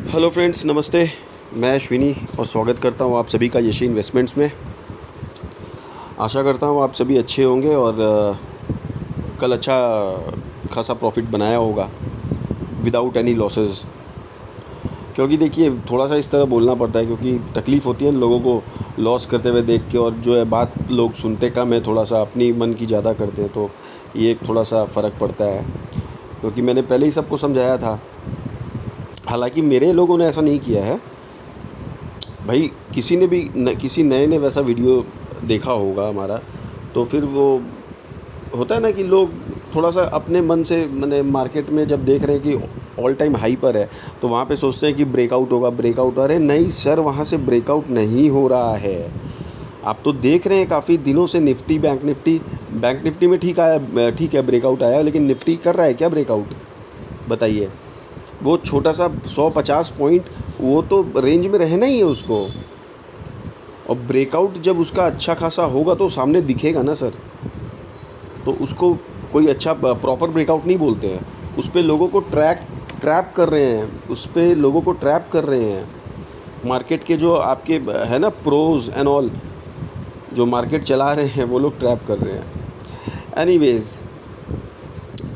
Hello friends, नमस्ते। मैं अश्विनी और स्वागत करता हूं आप सभी का यशी इन्वेस्टमेंट्स में। आशा करता हूं आप सभी अच्छे होंगे और कल अच्छा खासा प्रॉफिट बनाया होगा विदाउट एनी लॉसेस। क्योंकि देखिए, थोड़ा सा इस तरह बोलना पड़ता है क्योंकि तकलीफ़ होती है लोगों को लॉस करते हुए देख के, और जो है बात लोग सुनते कम है, थोड़ा सा अपनी मन की ज़्यादा करते हैं, तो ये एक थोड़ा सा फ़र्क पड़ता है। क्योंकि मैंने पहले ही सबको समझाया था, हालांकि मेरे लोगों ने ऐसा नहीं किया है भाई। किसी ने भी किसी नए ने वैसा वीडियो देखा होगा हमारा, तो फिर वो होता है ना कि लोग थोड़ा सा अपने मन से, मैंने मार्केट में जब देख रहे हैं कि ऑल टाइम हाई पर है, तो वहाँ पे सोचते हैं कि ब्रेकआउट होगा, ब्रेकआउट। अरे नहीं सर, वहाँ से ब्रेकआउट नहीं हो रहा है। आप तो देख रहे हैं काफ़ी दिनों से निफ्टी, बैंक निफ्टी में ठीक आया, ठीक है ब्रेकआउट आया, लेकिन निफ्टी कर रहा है क्या ब्रेकआउट? बताइए। वो छोटा सा 150 पॉइंट, वो तो रेंज में रहना ही है उसको। और ब्रेकआउट जब उसका अच्छा खासा होगा तो सामने दिखेगा ना सर, तो उसको कोई अच्छा प्रॉपर ब्रेकआउट नहीं बोलते हैं। उस पे लोगों को ट्रैप कर रहे हैं, उस पे लोगों को ट्रैप कर रहे हैं मार्केट के जो आपके है ना प्रोज एंड ऑल, जो मार्केट चला रहे हैं वो लोग ट्रैप कर रहे हैं। एनीवेज,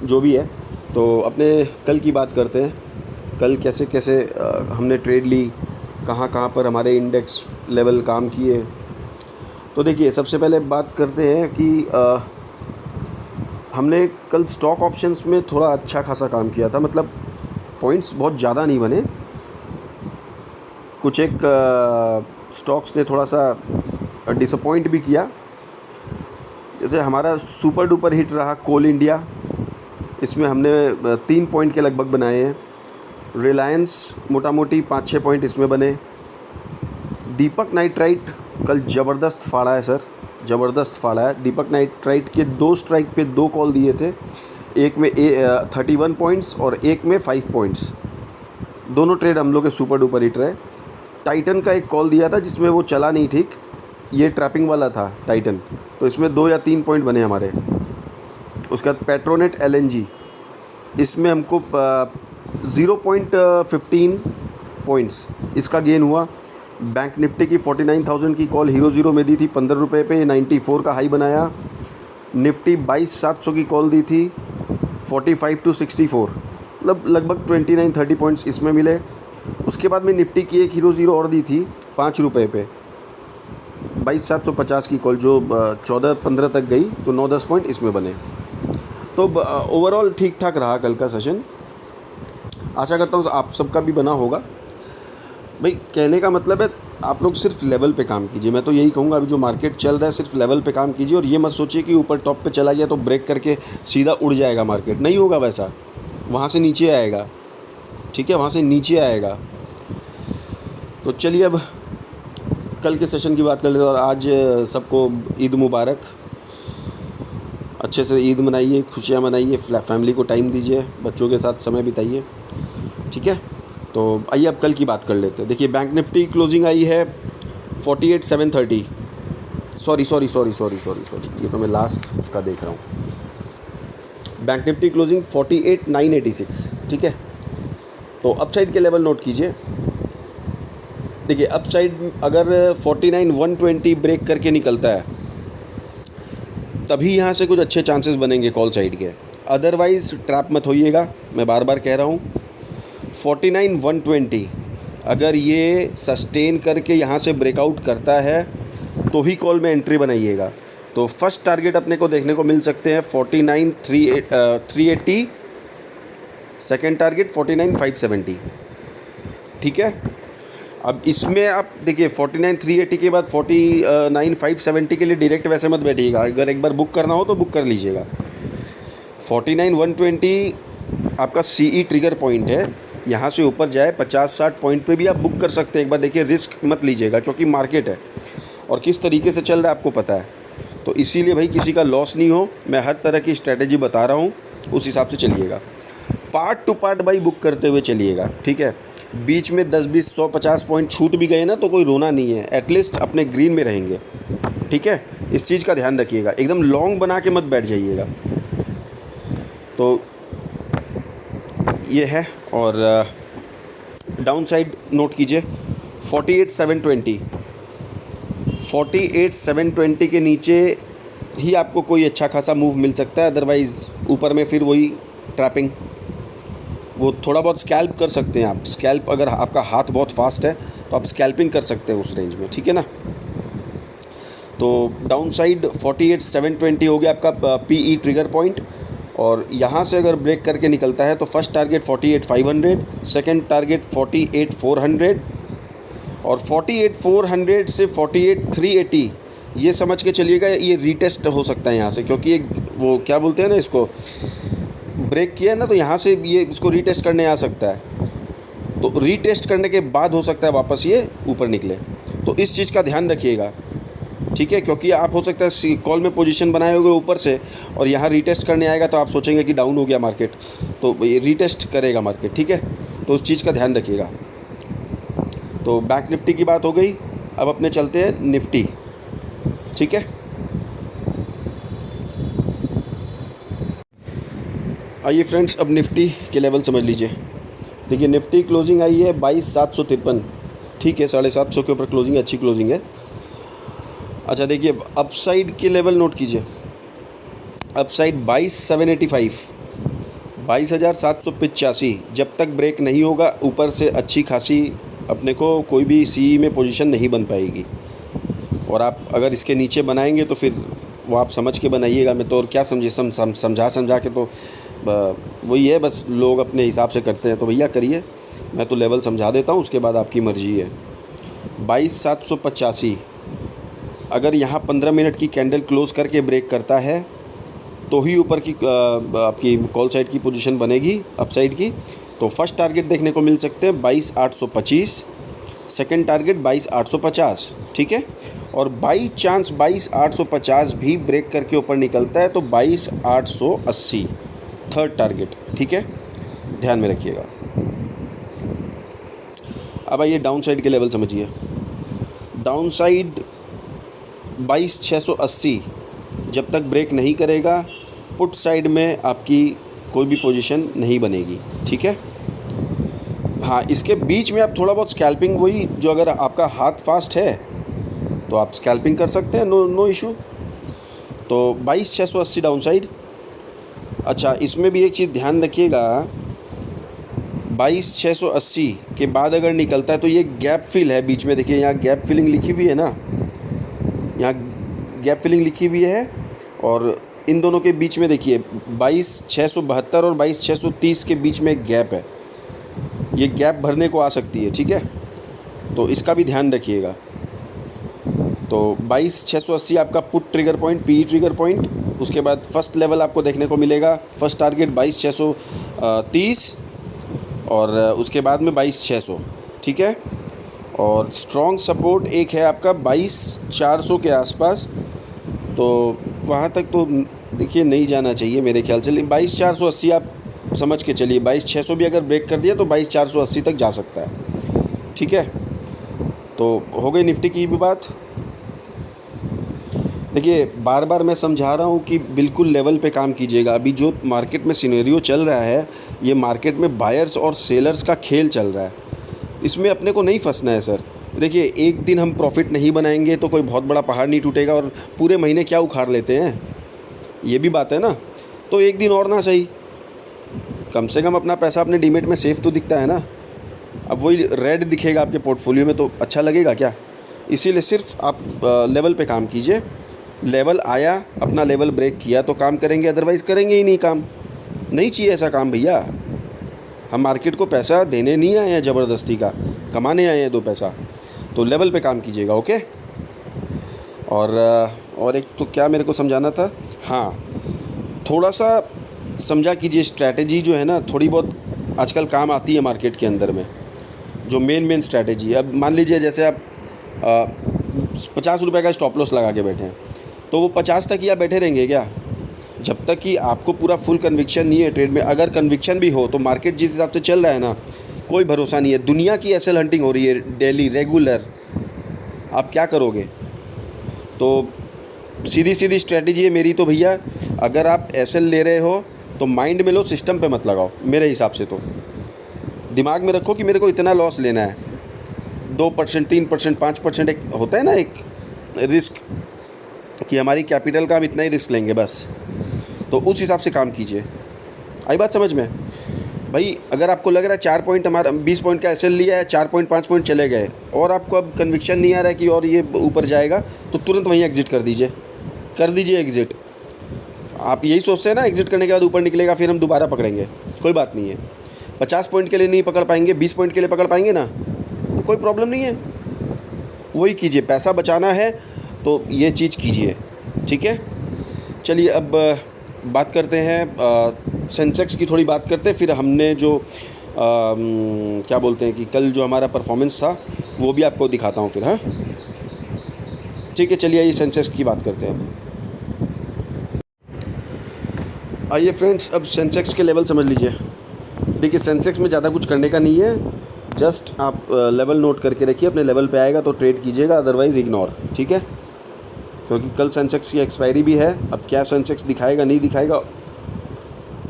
जो भी है, तो अपने कल की बात करते हैं। कल कैसे कैसे हमने ट्रेड ली, कहाँ कहाँ पर हमारे इंडेक्स लेवल काम किए। तो देखिए, सबसे पहले बात करते हैं कि हमने कल स्टॉक ऑप्शंस में थोड़ा अच्छा खासा काम किया था। मतलब पॉइंट्स बहुत ज़्यादा नहीं बने, कुछ एक स्टॉक्स ने थोड़ा सा डिसअपॉइंट भी किया। जैसे हमारा सुपर डुपर हिट रहा कोल इंडिया, इसमें हमने 3 पॉइंट के लगभग बनाए हैं। रिलायंस मोटा मोटी 5-6 पॉइंट इसमें बने। दीपक नाइट्राइट कल ज़बरदस्त फाड़ा है सर, ज़बरदस्त फाड़ा है। दीपक नाइट्राइट के 2 स्ट्राइक पे 2 कॉल दिए थे, एक में 31 पॉइंट्स और एक में 5 पॉइंट्स। दोनों ट्रेड हम लोग के सुपर डुपर हिट रहे। टाइटन का एक कॉल दिया था जिसमें वो चला नहीं ठीक, ये ट्रैपिंग वाला था टाइटन, तो इसमें 2 या 3 पॉइंट बने हमारे। उसके बाद पेट्रोनेट LNG, इसमें हमको 0.15 पॉइंट्स इसका गेन हुआ। बैंक निफ्टी की 49,000 की कॉल हीरो में दी थी 15 रुपये पे, 94 का हाई बनाया। निफ्टी 22,700 की कॉल दी थी 45 to 64, मतलब लगभग 29-30 पॉइंट्स इसमें मिले। उसके बाद में निफ्टी की एक हीरो और दी थी 5 रुपये पे, 22,750 की कॉल, जो 14-15 तक गई, तो 9-10 पॉइंट इसमें बने। तो ओवरऑल ठीक ठाक रहा कल का सेशन। आशा करता हूँ आप सबका भी बना होगा। भाई कहने का मतलब है, आप लोग सिर्फ लेवल पे काम कीजिए। मैं तो यही कहूँगा, अभी जो मार्केट चल रहा है सिर्फ लेवल पे काम कीजिए, और ये मत सोचिए कि ऊपर टॉप पे चला गया तो ब्रेक करके सीधा उड़ जाएगा मार्केट। नहीं होगा वैसा, वहाँ से नीचे आएगा। ठीक है, वहाँ से नीचे आएगा। तो चलिए अब कल के सेशन की बात कर लेते हैं। और आज सबको ईद मुबारक। अच्छे से ईद मनाइए, खुशियाँ मनाइए, फैमिली को टाइम दीजिए, बच्चों के साथ समय बिताइए। ठीक है, तो आइए अब कल की बात कर लेते हैं। देखिए, बैंक निफ्टी क्लोजिंग आई है 48,730। सॉरी, ये तो मैं लास्ट उसका देख रहा हूँ। Bank Nifty closing 48,986। ठीक है, तो अपसाइड के लेवल नोट कीजिए। देखिए, अपसाइड अगर 49,120 ब्रेक करके निकलता है, तभी यहाँ से कुछ अच्छे चांसेस बनेंगे कॉल साइड के। अदरवाइज़ ट्रैप मत होइएगा, मैं बार बार कह रहा हूँ। 49,120 अगर ये सस्टेन करके यहाँ से ब्रेकआउट करता है तो ही कॉल में एंट्री बनाइएगा। तो फर्स्ट टारगेट अपने को देखने को मिल सकते हैं 49,380, सेकेंड टारगेट 49,570। ठीक है, अब इसमें आप देखिए 49,380 के बाद 49,570 के लिए डायरेक्ट वैसे मत बैठिएगा। अगर एक बार बुक करना हो तो बुक कर लीजिएगा। 49,120 आपका CE ट्रिगर पॉइंट है, यहाँ से ऊपर जाए 50-60 पॉइंट पे भी आप बुक कर सकते हैं। एक बार देखिए, रिस्क मत लीजिएगा क्योंकि मार्केट है और किस तरीके से चल रहा है आपको पता है। तो इसीलिए भाई किसी का लॉस नहीं हो, मैं हर तरह की स्ट्रेटेजी बता रहा हूँ, उस हिसाब से चलिएगा। पार्ट टू पार्ट भाई बुक करते हुए चलिएगा। ठीक है, बीच में 10, 20, 100, 50 पॉइंट छूट भी गए ना तो कोई रोना नहीं है, एटलीस्ट अपने ग्रीन में रहेंगे। ठीक है, इस चीज़ का ध्यान रखिएगा, एकदम लॉन्ग बना के मत बैठ जाइएगा। तो ये है। और डाउन साइड नोट कीजिए 48,720, 48,720 के नीचे ही आपको कोई अच्छा खासा मूव मिल सकता है, अदरवाइज़ ऊपर में फिर वही ट्रैपिंग। वो थोड़ा बहुत स्कैल्प कर सकते हैं आप, स्कैल्प अगर आपका हाथ बहुत फास्ट है तो आप स्कैल्पिंग कर सकते हैं उस रेंज में, ठीक है ना। तो डाउन साइड 48,720 हो गया आपका पीई ट्रिगर पॉइंट, और यहाँ से अगर ब्रेक करके निकलता है तो फर्स्ट टारगेट 48,500, सेकंड टारगेट 48,400, और 48,400 से 48,380 ये समझ के चलिएगा ये रीटेस्ट हो सकता है यहाँ से, क्योंकि ये वो क्या बोलते हैं ना, इसको ब्रेक किया है ना, तो यहाँ से ये इसको रीटेस्ट करने आ सकता है। तो रीटेस्ट करने के बाद हो सकता है वापस ये ऊपर निकले, तो इस चीज़ का ध्यान रखिएगा, ठीक है। क्योंकि आप हो सकता है कॉल में पोजीशन बनाए होगे ऊपर से और यहाँ रीटेस्ट करने आएगा तो आप सोचेंगे कि डाउन हो गया मार्केट, तो ये रीटेस्ट करेगा मार्केट, ठीक है। तो उस चीज़ का ध्यान रखिएगा। तो बैंक निफ्टी की बात हो गई, अब अपने चलते हैं निफ्टी, ठीक है। आइए फ्रेंड्स, अब निफ्टी के लेवल समझ लीजिए। देखिए निफ्टी क्लोजिंग आई है 22,753, ठीक है, 750 के ऊपर क्लोजिंग है, अच्छी क्लोजिंग है। अच्छा देखिए अपसाइड के लेवल नोट कीजिए, अपसाइड 22,785, 22,785। जब तक ब्रेक नहीं होगा ऊपर से अच्छी खासी अपने को कोई भी सी में पोजीशन नहीं बन पाएगी, और आप अगर इसके नीचे बनाएंगे तो फिर वो आप समझ के बनाइएगा। मैं तो और क्या समझे, समझा के तो वही है, बस लोग अपने हिसाब से करते हैं, तो भैया करिए, मैं तो लेवल समझा देता हूँ, उसके बाद आपकी मर्ज़ी है। 22,785 अगर यहाँ 15 मिनट की कैंडल क्लोज करके ब्रेक करता है तो ही ऊपर की आपकी कॉल साइड की पोजीशन बनेगी अपसाइड की। तो फर्स्ट टारगेट देखने को मिल सकते हैं 22,825, सेकंड टारगेट 22,850, ठीक है। और बाई चांस 22,850 भी ब्रेक करके ऊपर निकलता है तो 22,880 थर्ड टारगेट, ठीक है, ध्यान में रखिएगा। अब आइए डाउन साइड के लेवल समझिए। डाउन साइड 22,680 जब तक ब्रेक नहीं करेगा पुट साइड में आपकी कोई भी पोजीशन नहीं बनेगी, ठीक है। हाँ, इसके बीच में आप थोड़ा बहुत स्कैल्पिंग, वही जो अगर आपका हाथ फास्ट है तो आप स्कैल्पिंग कर सकते हैं, नो इशू। तो 22,680 डाउन साइड। अच्छा इसमें भी एक चीज़ ध्यान रखिएगा, 22,680 के बाद अगर निकलता है तो ये गैप फिल है बीच में, देखिए यहाँ गैप फिलिंग लिखी हुई है ना, यहाँ गैप फिलिंग लिखी हुई है, और इन दोनों के बीच में देखिए 22,672 और 22,630 के बीच में एक गैप है, ये गैप भरने को आ सकती है, ठीक है। तो इसका भी ध्यान रखिएगा। तो 22,680 आपका put trigger point, P trigger point. उसके बाद फर्स्ट लेवल आपको देखने को मिलेगा, फर्स्ट टारगेट 22,630 और उसके बाद में 22,600, ठीक है। और स्ट्रॉन्ग सपोर्ट एक है आपका 22,400 के आसपास, तो वहाँ तक तो देखिए नहीं जाना चाहिए मेरे ख्याल से, लेकिन 22,480 आप समझ के चलिए, 22,600 भी अगर ब्रेक कर दिया तो 22,480 तक जा सकता है, ठीक है। तो हो गई निफ्टी की भी बात। देखिए बार बार मैं समझा रहा हूँ कि बिल्कुल लेवल पे काम कीजिएगा। अभी जो मार्केट में सिनेरियो चल रहा है, ये मार्केट में बायर्स और सेलर्स का खेल चल रहा है, इसमें अपने को नहीं फंसना है सर। देखिए एक दिन हम प्रॉफिट नहीं बनाएंगे तो कोई बहुत बड़ा पहाड़ नहीं टूटेगा, और पूरे महीने क्या उखाड़ लेते हैं, ये भी बात है ना। तो एक दिन और ना सही, कम से कम अपना पैसा अपने डीमेट में सेफ़ तो दिखता है ना। अब वही रेड दिखेगा आपके पोर्टफोलियो में तो अच्छा लगेगा क्या? इसीलिए सिर्फ आप लेवल पे काम कीजिए। लेवल आया, अपना लेवल ब्रेक किया तो काम करेंगे, अदरवाइज़ करेंगे ही नहीं काम। नहीं चाहिए ऐसा काम भैया। हम मार्केट को पैसा देने नहीं आए हैं ज़बरदस्ती का, कमाने आए हैं दो पैसा। तो लेवल पे काम कीजिएगा, ओके। और एक तो क्या मेरे को समझाना था, हाँ थोड़ा सा समझा कीजिए। स्ट्रैटेजी जो है ना थोड़ी बहुत आजकल काम आती है मार्केट के अंदर में, जो मेन स्ट्रैटेजी। अब मान लीजिए जैसे आप 50 रुपये का स्टॉप लॉस लगा के बैठे हैं, तो वो 50 तक ही आप बैठे रहेंगे क्या? जब तक कि आपको पूरा फुल कन्विक्शन नहीं है ट्रेड में। अगर कन्विक्शन भी हो तो मार्केट जिस हिसाब से चल रहा है ना, कोई भरोसा नहीं है। दुनिया की एसएल हंटिंग हो रही है डेली रेगुलर, आप क्या करोगे? तो सीधी स्ट्रैटेजी है मेरी तो भैया, अगर आप एसएल ले रहे हो तो माइंड में लो, सिस्टम पे मत लगाओ मेरे हिसाब से। तो दिमाग में रखो कि मेरे को इतना लॉस लेना है, 2%, 3%, 5%, एक होता है ना एक रिस्क कि हमारी कैपिटल का हम इतना ही रिस्क लेंगे बस, तो उस हिसाब से काम कीजिए। आई बात समझ में भाई? अगर आपको लग रहा है 4 पॉइंट हमारा 20 पॉइंट का एसएल लिया है, 4 पॉइंट 5 पॉइंट चले गए और आपको अब कन्विक्शन नहीं आ रहा है कि और ये ऊपर जाएगा, तो तुरंत वहीं एग्ज़िट कर दीजिए एग्ज़िट। आप यही सोचते हैं ना एग्ज़िट करने के बाद ऊपर निकलेगा फिर हम दोबारा पकड़ेंगे, कोई बात नहीं है। 50 पॉइंट के लिए नहीं पकड़ पाएंगे, 20 पॉइंट के लिए पकड़ पाएंगे ना, तो कोई प्रॉब्लम नहीं है, वही कीजिए। पैसा बचाना है तो ये चीज़ कीजिए, ठीक है। चलिए अब बात करते हैं सेंसेक्स की, थोड़ी बात करते हैं। फिर हमने जो क्या बोलते हैं कि कल जो हमारा परफॉर्मेंस था वो भी आपको दिखाता हूँ फिर, हाँ ठीक है। चलिए आइए सेंसेक्स की बात करते हैं अब। आइए फ्रेंड्स, अब सेंसेक्स के लेवल समझ लीजिए। देखिए सेंसेक्स में ज़्यादा कुछ करने का नहीं है, जस्ट आप लेवल नोट करके रखिए, अपने लेवल पे आएगा तो ट्रेड कीजिएगा, अदरवाइज़ इग्नोर, ठीक है। क्योंकि कल सेंसेक्स की एक्सपायरी भी है। अब क्या सेंसेक्स दिखाएगा नहीं दिखाएगा,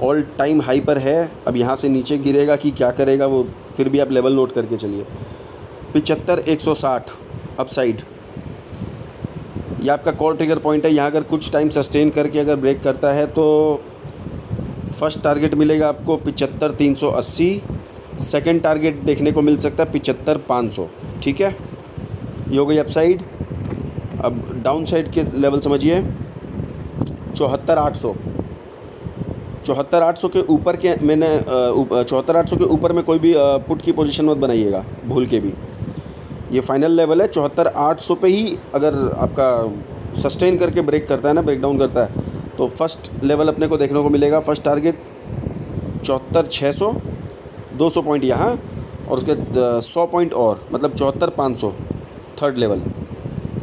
ऑल टाइम हाई पर है। अब यहाँ से नीचे गिरेगा कि क्या करेगा वो, फिर भी आप लेवल नोट करके चलिए। 75,160 अपसाइड, ये आपका कॉल ट्रिगर पॉइंट है। यहाँ अगर कुछ टाइम सस्टेन करके अगर ब्रेक करता है तो फर्स्ट टारगेट मिलेगा आपको 75,380, सेकंड टारगेट देखने को मिल सकता है 75,500, ठीक है। ये हो गई अपसाइड। अब डाउन साइड के लेवल समझिए, 74,800। 74,800 के ऊपर के मैंने 74,800 के ऊपर में कोई भी पुट की पोजीशन मत बनाइएगा भूल के भी। ये फाइनल लेवल है 74,800 पे ही अगर आपका सस्टेन करके ब्रेक करता है ना, ब्रेक डाउन करता है, तो फर्स्ट लेवल अपने को देखने को मिलेगा। फर्स्ट टारगेट 74,600, 200 पॉइंट यहाँ और उसके 100 पॉइंट और, मतलब 74,500 थर्ड लेवल,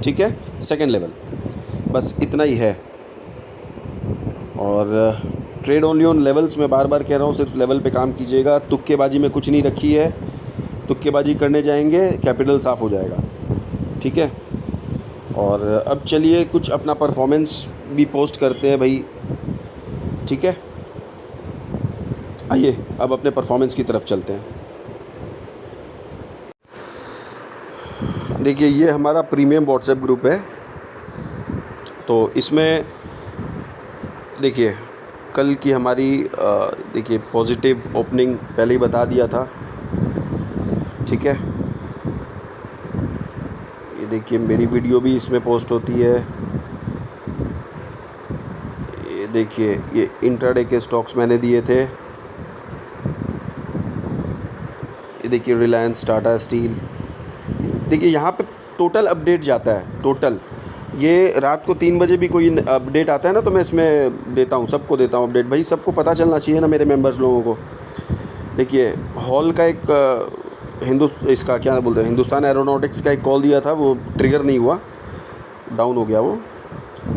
ठीक है। सेकंड लेवल बस इतना ही है। और ट्रेड ओनली ऑन लेवल्स, मैं बार बार कह रहा हूँ, सिर्फ लेवल पे काम कीजिएगा। तुक्केबाजी में कुछ नहीं रखी है, तुक्केबाजी करने जाएंगे कैपिटल साफ़ हो जाएगा, ठीक है। और अब चलिए कुछ अपना परफॉर्मेंस भी पोस्ट करते हैं भाई, ठीक है। आइए अब अपने परफॉर्मेंस की तरफ चलते हैं। देखिए ये हमारा प्रीमियम व्हाट्सएप ग्रुप है, तो इसमें देखिए कल की हमारी देखिए पॉजिटिव ओपनिंग पहले ही बता दिया था, ठीक है। ये देखिए मेरी वीडियो भी इसमें पोस्ट होती है। ये देखिए ये इंट्राडे के स्टॉक्स मैंने दिए थे। ये देखिए रिलायंस, टाटा स्टील। देखिए यहाँ पे टोटल अपडेट जाता है, टोटल। ये रात को 3 बजे भी कोई अपडेट आता है ना, तो मैं इसमें देता हूँ, सबको देता हूँ अपडेट। भाई सबको पता चलना चाहिए ना, मेरे मेंबर्स लोगों को। देखिए हॉल का एक इसका क्या बोलते हैं, हिंदुस्तान एरोनॉटिक्स का एक कॉल दिया था, वो ट्रिगर नहीं हुआ, डाउन हो गया वो।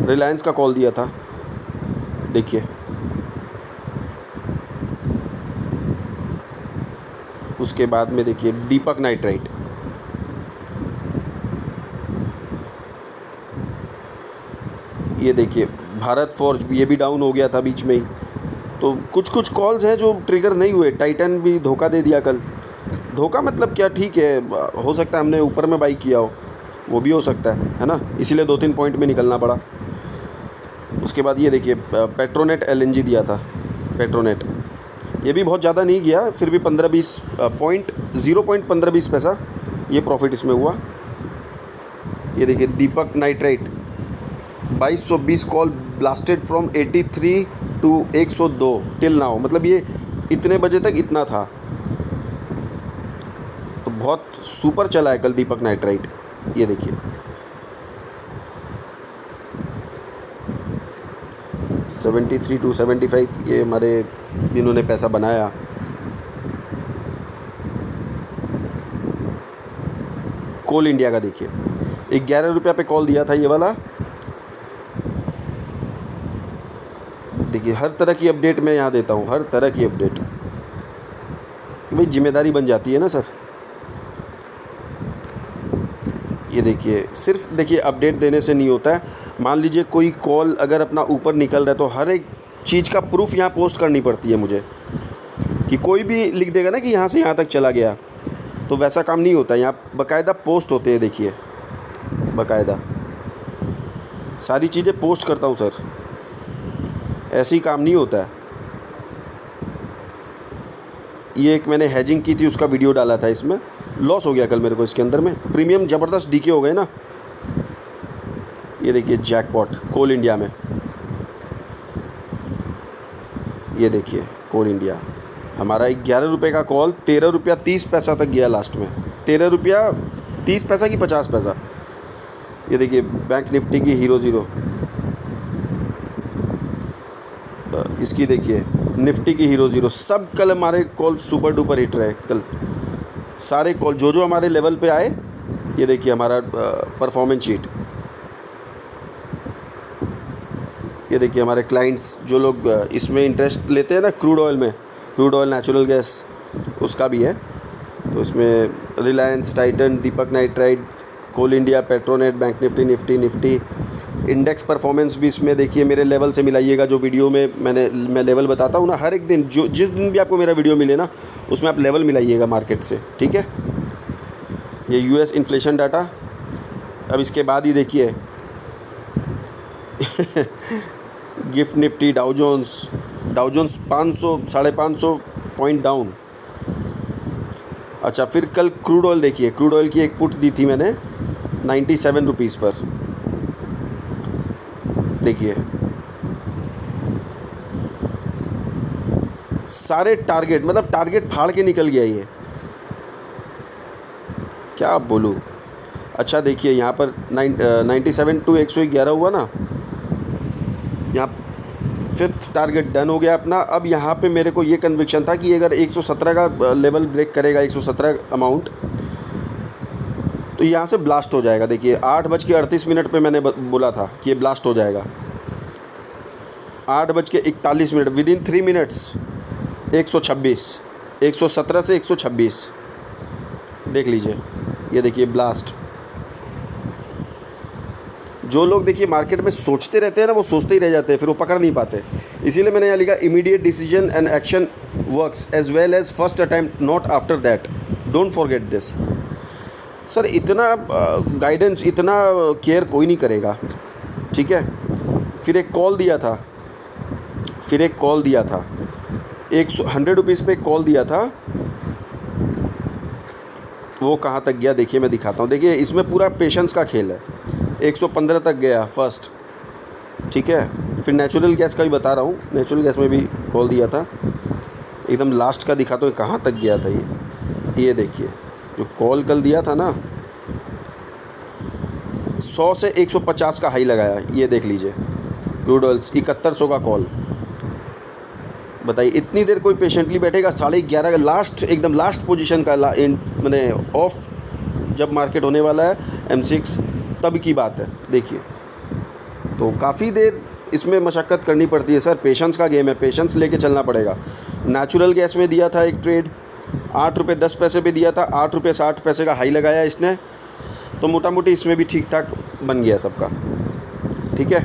रिलायंस का कॉल दिया था, देखिए उसके बाद में देखिए दीपक नाइट्राइट, ये देखिए भारत फोर्ज, ये भी डाउन हो गया था बीच में ही। तो कुछ कुछ कॉल्स हैं जो ट्रिगर नहीं हुए। टाइटन भी धोखा दे दिया कल। धोखा मतलब क्या, ठीक है, हो सकता है हमने ऊपर में बाई किया हो, वो भी हो सकता है ना, इसीलिए 2-3 पॉइंट में निकलना पड़ा। उसके बाद ये देखिए पेट्रोनेट एलएनजी दिया था, पेट्रोनेट, ये भी बहुत ज़्यादा नहीं गया, फिर भी 15-20 पॉइंट, 0.15-20 पैसा ये प्रॉफिट इसमें हुआ। ये देखिए Deepak nitrite 2220 call blasted from 83 to 102 till now, मतलब ये इतने बजे तक इतना था, तो बहुत सुपर चला है कल दीपक नाइट्राइट। ये देखिए 73 टू 75 ये हमारे इन्होंने पैसा बनाया। कोल इंडिया का देखिए 11 रुपये पे कॉल दिया था ये वाला। देखिए हर तरह की अपडेट मैं यहाँ देता हूँ, हर तरह की अपडेट, कि भाई जिम्मेदारी बन जाती है ना सर। ये देखिए सिर्फ देखिए अपडेट देने से नहीं होता है। मान लीजिए कोई कॉल अगर अपना ऊपर निकल रहा है तो हर एक चीज़ का प्रूफ यहाँ पोस्ट करनी पड़ती है मुझे, कि कोई भी लिख देगा ना कि यहाँ से यहाँ तक चला गया, तो वैसा काम नहीं होता। यहाँ बाकायदा पोस्ट होते हैं, देखिए बाकायदा सारी चीज़ें पोस्ट करता हूँ सर, ऐसे ही काम नहीं होता है। ये एक मैंने हेजिंग की थी, उसका वीडियो डाला था, इसमें लॉस हो गया कल मेरे को इसके अंदर में, प्रीमियम ज़बरदस्त डीके हो गए ना। ये देखिए जैकपॉट कोल इंडिया में, ये देखिए कोल इंडिया हमारा 11 रुपये का कॉल 13 रुपया 30 पैसा तक गया लास्ट में, 13 रुपया 30 पैसा की 50 पैसा। ये देखिए बैंक निफ्टी की हीरो ज़ीरो, इसकी देखिए निफ्टी की हीरो ज़ीरो, सब कल हमारे कॉल सुपर डुपर हिट रहे कल, सारे कॉल जो जो हमारे लेवल पे आए। ये देखिए हमारा परफॉर्मेंस शीट, ये देखिए हमारे क्लाइंट्स जो लोग इसमें इंटरेस्ट लेते हैं ना, क्रूड ऑयल में, क्रूड ऑयल नेचुरल गैस उसका भी है। तो इसमें Reliance, Titan, Deepak nitrite, Coal India, Petronet, bank Nifty, Nifty index performance भी इसमें देखिए मेरे लेवल से मिलाइएगा। जो वीडियो में मैं लेवल बताता हूँ ना हर एक दिन, जो जिस दिन भी आपको मेरा वीडियो मिले ना उसमें आप लेवल मिलाइएगा मार्केट से, ठीक है। ये यूएस इन्फ्लेशन डाटा, अब इसके बाद ही देखिए GIFT Nifty, Dow Jones 500 550 point down. अच्छा फिर कल क्रूड ऑयल देखिए, क्रूड ऑयल की एक पुट दी थी मैंने 97 रुपीज़ पर, देखिए सारे टारगेट, मतलब टारगेट फाड़ के निकल गया ये, क्या बोलूँ। अच्छा देखिए यहाँ पर 97 टू 111 हुआ ना, यहाँ 5th टारगेट डन हो गया अपना। अब यहाँ पे मेरे को ये कन्विक्शन था कि अगर 117 का लेवल ब्रेक करेगा, 117 अमाउंट, तो यहाँ से ब्लास्ट हो जाएगा। देखिए 8:38 पे मैंने बोला था कि ये ब्लास्ट हो जाएगा, 8:41 विदिन 3 मिनट्स 126, 117 से 126 देख लीजिए। ये देखिए ब्लास्ट। जो लोग देखिए मार्केट में सोचते रहते हैं ना, वो सोचते ही रह जाते हैं, फिर वो पकड़ नहीं पाते। इसीलिए मैंने यहाँ लिखा immediate decision and action works as well as first attempt, not after that, don't forget this. Sir इतना गाइडेंस, इतना केयर कोई नहीं करेगा, ठीक है। फिर एक कॉल दिया था, 100 रुपीज़ पे कॉल दिया था, वो कहाँ तक गया देखिए, मैं दिखाता हूँ। देखिए इसमें पूरा पेशेंस का खेल है। 115 तक गया फर्स्ट, ठीक है। फिर नेचुरल गैस का भी बता रहा हूँ, नेचुरल गैस में भी कॉल दिया था, एकदम लास्ट का दिखाता हूँ कहाँ तक गया था। ये देखिए जो कॉल कल दिया था ना, 100 से 150 का हाई लगाया, ये देख लीजिए। क्रूड ऑयल्स 7100 का कॉल, बताइए इतनी देर कोई पेशेंटली बैठेगा। 11:30 का लास्ट, एकदम लास्ट पोजीशन का मैंने ऑफ जब मार्केट होने वाला है M6 तब की बात है, देखिए। तो काफ़ी देर इसमें मशक्क़त करनी पड़ती है सर, पेशेंस का गेम है, पेशेंस लेके चलना पड़ेगा। नेचुरल गैस में दिया था एक ट्रेड, 8 रुपये 10 पैसे पे दिया था, 8 रुपये 60 पैसे का हाई लगाया इसने, तो मोटा मोटी इसमें भी ठीक ठाक बन गया सबका, ठीक है।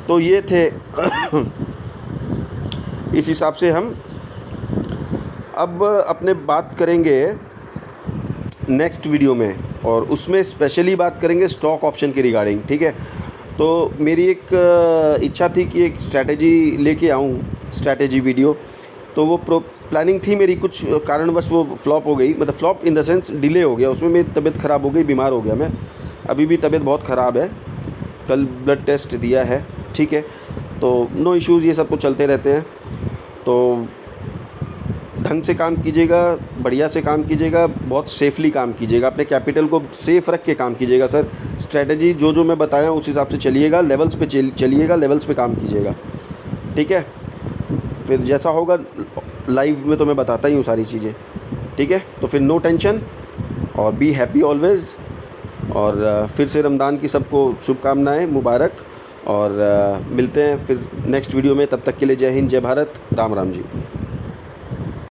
तो ये थे इस हिसाब से हम अब अपने बात करेंगे नेक्स्ट वीडियो में, और उसमें स्पेशली बात करेंगे स्टॉक ऑप्शन के रिगार्डिंग, ठीक है। तो मेरी एक इच्छा थी कि एक स्ट्रैटेजी लेके आऊँ, स्ट्रैटेजी वीडियो, तो वो प्लानिंग थी मेरी, कुछ कारणवश वो फ्लॉप हो गई, मतलब flop in the sense delay हो गया, उसमें मेरी तबीयत ख़राब हो गई, बीमार हो गया मैं, अभी भी तबीयत बहुत ख़राब है, कल ब्लड टेस्ट दिया है, ठीक है। तो नो इश्यूज़, ये सब कुछ चलते रहते हैं। तो ढंग से काम कीजिएगा, बढ़िया से काम कीजिएगा, बहुत सेफली काम कीजिएगा, अपने कैपिटल को सेफ़ रख के काम कीजिएगा सर। स्ट्रैटेजी जो मैं बताया उस हिसाब से चलिएगा, लेवल्स पे चलिएगा, लेवल्स पे काम कीजिएगा, ठीक है। फिर जैसा होगा लाइव में तो मैं बताता ही हूँ सारी चीज़ें, ठीक है। तो फिर नो टेंशन और बी हैप्पी ऑलवेज़। और फिर से रमज़ान की सबको शुभकामनाएँ मुबारक, और मिलते हैं फिर नेक्स्ट वीडियो में। तब तक के लिए जय हिंद, जय भारत, राम राम जी।